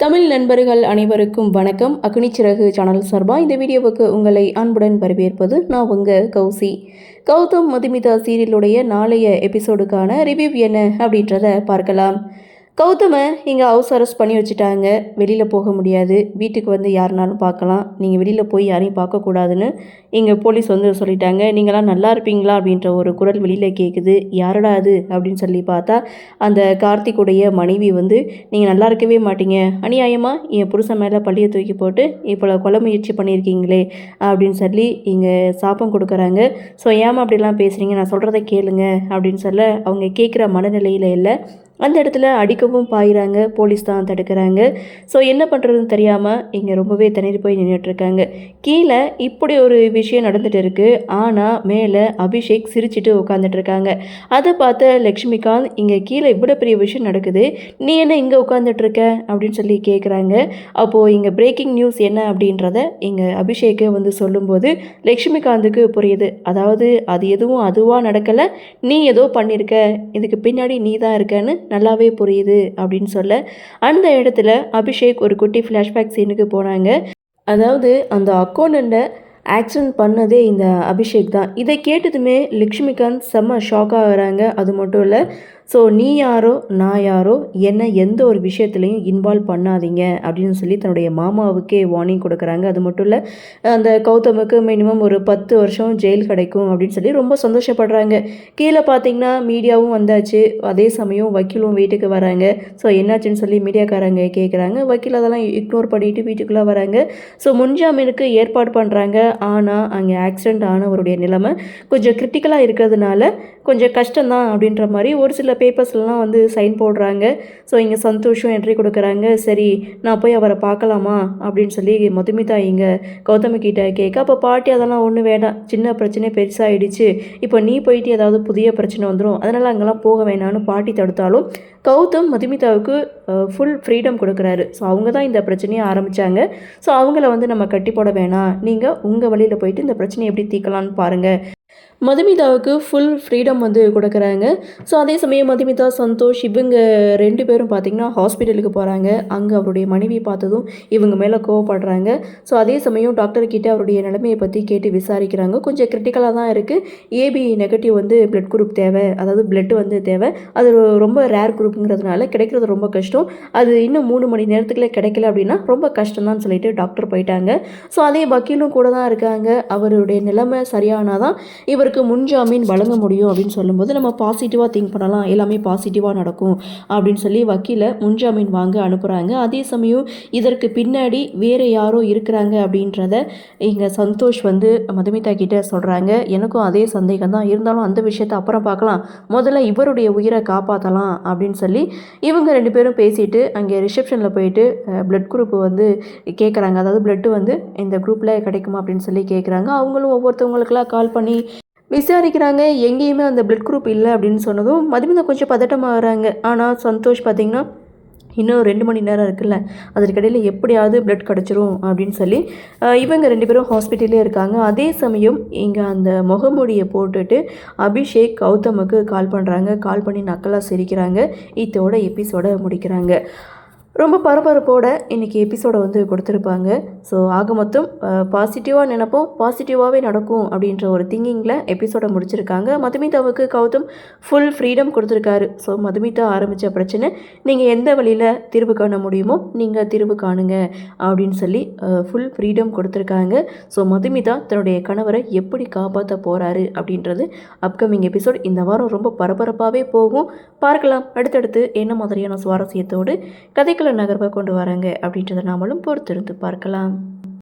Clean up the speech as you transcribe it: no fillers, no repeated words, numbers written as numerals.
தமிழ் நண்பர்கள் அனைவருக்கும் வணக்கம். அக்னிச்சிறகு சேனல் சார்பாக இந்த வீடியோவுக்கு உங்களை அன்புடன் வரவேற்பது நான் உங்கள் கௌசி. கௌதம் மதுமிதா சீரியலுடைய நாளைய எபிசோடுக்கான ரிவ்யூ என்ன அப்படின்றத பார்க்கலாம். கௌதமை இங்கே ஹவுஸ் அரெஸ்ட் பண்ணி வச்சுட்டாங்க. வெளியில் போக முடியாது, வீட்டுக்கு வந்து யாருனாலும் பார்க்கலாம், நீங்கள் வெளியில் போய் யாரையும் பார்க்கக்கூடாதுன்னு இங்கே போலீஸ் வந்து சொல்லிட்டாங்க. நீங்களாம் நல்லா இருப்பீங்களா அப்படின்ற ஒரு குரல் வெளியில் கேட்குது. யாரடா அது அப்படின்னு சொல்லி பார்த்தா அந்த கார்த்திக்குடைய மனைவி வந்து நீங்கள் நல்லா இருக்கவே மாட்டீங்க, அநியாயமாக என் புருஷன் மேலே பள்ளியை தூக்கி போட்டு இப்போ கொலை முயற்சி பண்ணியிருக்கீங்களே அப்படின்னு சொல்லி இங்கே சாபம் கொடுக்குறாங்க. ஸோ ஏமா அப்படிலாம் பேசுகிறீங்க, நான் சொல்கிறத கேளுங்க அப்படின்னு சொல்ல அவங்க கேட்குற மனநிலையில் இல்லை. அந்த இடத்துல அடிக்கவும் பாயிறாங்க. போலீஸ் தான் தடுக்கிறாங்க. ஸோ என்ன பண்ணுறதுன்னு தெரியாமல் இங்கே ரொம்பவே திணறி போய் நின்றுட்டுருக்காங்க. கீழே இப்படி ஒரு விஷயம் நடந்துகிட்டு இருக்குது. ஆனால் மேலே அபிஷேக் சிரிச்சுட்டு உட்காந்துட்ருக்காங்க. அதை பார்த்த லக்ஷ்மிகாந்த், இங்கே கீழே இவ்வளோ பெரிய விஷயம் நடக்குது, நீ என்ன இங்கே உட்காந்துட்ருக்க அப்படின்னு சொல்லி கேட்குறாங்க. அப்போது இங்கே பிரேக்கிங் நியூஸ் என்ன அப்படின்றத இங்கே அபிஷேக்கை வந்து சொல்லும்போது லக்ஷ்மிகாந்துக்கு புரியுது. அதாவது அது எதுவும் அதுவாக நடக்கலை, நீ ஏதோ பண்ணியிருக்க, இதுக்கு பின்னாடி நீ தான் இருக்கன்னு நல்லாவே புரியுது அப்படின்னு சொல்ல அந்த இடத்துல அபிஷேக் ஒரு குட்டி ஃப்ளாஷ்பேக் சீனுக்கு போனாங்க. அதாவது அந்த அக்கௌண்ட்டை ஆக்சிடென்ட் பண்ணதே இந்த அபிஷேக் தான். இதை கேட்டதுமே லக்ஷ்மிகாந்த் செம்ம ஷாக் ஆகிறாங்க. அது மட்டும் இல்லை, ஸோ நீ யாரோ நான் யாரோ என்ன எந்த ஒரு விஷயத்துலையும் இன்வால்வ் பண்ணாதீங்க அப்படின்னு சொல்லி தன்னுடைய மாமாவுக்கே வார்னிங் கொடுக்குறாங்க. அது மட்டும் இல்லை, அந்த கௌதமுக்கு மினிமம் ஒரு 10 வருஷம் ஜெயில் கிடைக்கும் அப்படின்னு சொல்லி ரொம்ப சந்தோஷப்படுறாங்க. கீழே பார்த்தீங்கன்னா மீடியாவும் வந்தாச்சு. அதே சமயம் வக்கீலும் வீட்டுக்கு வராங்க. ஸோ என்னாச்சுன்னு சொல்லி மீடியாக்காரங்க கேட்குறாங்க. வக்கீல் அதெல்லாம் இக்னோர் பண்ணிட்டு வீட்டுக்குள்ளே வராங்க. ஸோ முன்ஜாமீனுக்கு ஏற்பாடு பண்ணுறாங்க. ஆனால் அங்கே ஆக்சிடெண்ட் ஆனவருடைய நிலைமை கொஞ்சம் கிரிட்டிக்கலாக இருக்கிறதுனால கொஞ்சம் கஷ்டம்தான் அப்படின்ற மாதிரி ஒரு சில பேப்பர்ஸ்லாம் வந்து சைன் போடுறாங்க. ஸோ இங்கே சந்தோஷம் என்ட்ரி கொடுக்குறாங்க. சரி, நான் போய் அவரை பார்க்கலாமா அப்படின்னு சொல்லி மதுமிதா இங்கே கௌதமி கிட்ட கேட்க, அப்போ பாட்டி அதெல்லாம் ஒன்றும் வேண்டாம், சின்ன பிரச்சனை பெருசாகிடுச்சு, இப்போ நீ போயிட்டு ஏதாவது புதிய பிரச்சனை வந்துடும், அதனால் அங்கெல்லாம் போக வேணான்னு பாட்டி தடுத்தாலும் கௌதம் மதுமிதாவுக்கு ஃபுல் ஃப்ரீடம் கொடுக்குறாரு. ஸோ அவங்க தான் இந்த பிரச்சனையை ஆரம்பித்தாங்க. ஸோ அவங்கள வந்து நம்ம கட்டி போட வேணாம், நீங்கள் உங்கள் வழியில் போயிட்டு இந்த பிரச்சனையை எப்படி தீர்க்கலான்னு பாருங்கள். மதுமிதாவுக்கு ஃபுல் ஃப்ரீடம் வந்து கொடுக்குறாங்க. ஸோ அதே சமயம் மதுமிதா, சந்தோஷ் இவங்க 2 பேரும் பார்த்திங்கன்னா ஹாஸ்பிட்டலுக்கு போகிறாங்க. அங்கே அவருடைய மனைவி பார்த்ததும் இவங்க மேலே கோவப்படுறாங்க. ஸோ அதே சமயம் டாக்டர்கிட்ட அவருடைய நிலைமையை பற்றி கேட்டு விசாரிக்கிறாங்க. கொஞ்சம் கிரிட்டிக்கலாக தான் இருக்குது. ஏபி நெகட்டிவ் வந்து பிளட் குரூப் தேவை, அதாவது பிளட்டு வந்து தேவை. அது ரொம்ப ரேர் குரூப்புங்கிறதுனால கிடைக்கிறது ரொம்ப கஷ்டம். அது இன்னும் 3 மணி நேரத்துக்குள்ளே கிடைக்கல அப்படின்னா ரொம்ப கஷ்டம்தான் சொல்லிட்டு டாக்டர் போயிட்டாங்க. ஸோ அதே வக்கீலும் கூட தான் இருக்காங்க. அவருடைய நிலைமை சரியானாதான் இவருக்கு முன்ஜாமீன் வழங்க முடியும் அப்படின்னு சொல்லும்போது நம்ம பாசிட்டிவாக திங்க் பண்ணலாம், எல்லாமே பாசிட்டிவாக நடக்கும் அப்படின்னு சொல்லி வக்கீலை முன்ஜாமீன் வாங்க அனுப்புகிறாங்க. அதே சமயம் இதற்கு பின்னாடி வேறு யாரோ இருக்கிறாங்க அப்படின்றத இங்கே சந்தோஷ் வந்து மதுமிதா கிட்டே சொல்கிறாங்க. எனக்கும் அதே சந்தேகம் தான், இருந்தாலும் அந்த விஷயத்தை அப்புறம் பார்க்கலாம், முதல்ல இவருடைய உயிரை காப்பாற்றலாம் அப்படின்னு சொல்லி இவங்க 2 பேரும் பேசிட்டு அங்கே ரிசப்ஷனில் போயிட்டு பிளட் குரூப் வந்து கேட்குறாங்க. அதாவது பிளட்டு வந்து இந்த குரூப்பில் கிடைக்குமா அப்படின்னு சொல்லி கேட்குறாங்க. அவங்களும் ஒவ்வொருத்தவங்களுக்கெல்லாம் கால் பண்ணி விசாரிக்கிறாங்க. எங்கேயுமே அந்த பிளட் குரூப் இல்லை அப்படின்னு சொன்னதும் மதுமிதா கொஞ்சம் பதட்டமாகறாங்க. ஆனால் சந்தோஷ் பார்த்திங்கன்னா இன்னும் 2 மணி நேரம் இருக்குல்ல, அதற்கிடையில் எப்படியாவது பிளட் கிடச்சிரும் அப்படின்னு சொல்லி இவங்க 2 பேரும் ஹாஸ்பிட்டலே இருக்காங்க. அதே சமயம் இங்கே அந்த முகமூடியை போட்டுட்டு அபிஷேக் கௌதமுக்கு கால் பண்ணுறாங்க. கால் பண்ணி நக்கலாக சிரிக்கிறாங்க. இதோட எபிசோட முடிக்கிறாங்க. ரொம்ப பரபரப்போட இன்றைக்கி எபிசோடை வந்து கொடுத்துருப்பாங்க. ஸோ ஆக மொத்தம் பாசிட்டிவாக நினைப்போம், பாசிட்டிவாகவே நடக்கும் அப்படின்ற ஒரு திங்கிங்கில் எபிசோடை முடிச்சிருக்காங்க. மதுமிதாவுக்கு கௌதம் ஃபுல் ஃப்ரீடம் கொடுத்துருக்காரு. ஸோ மதுமிதா ஆரம்பித்த பிரச்சனை நீங்கள் எந்த வழியில் தீர்வு காண முடியுமோ நீங்கள் தீர்வு காணுங்க அப்படின்னு சொல்லி ஃபுல் ஃப்ரீடம் கொடுத்துருக்காங்க. ஸோ மதுமிதா தன்னுடைய கணவரை எப்படி காப்பாற்ற போகிறாரு அப்படின்றது அப்கமிங் எபிசோட் இந்த வாரம் ரொம்ப பரபரப்பாகவே போகும். பார்க்கலாம் அடுத்தடுத்து என்ன மாதிரியான சுவாரஸ்யத்தோடு கதைக்குள்ள நகர்வை கொண்டு வராங்க அப்படின்றத நாமளும் பொறுத்திருந்து பார்க்கலாம்.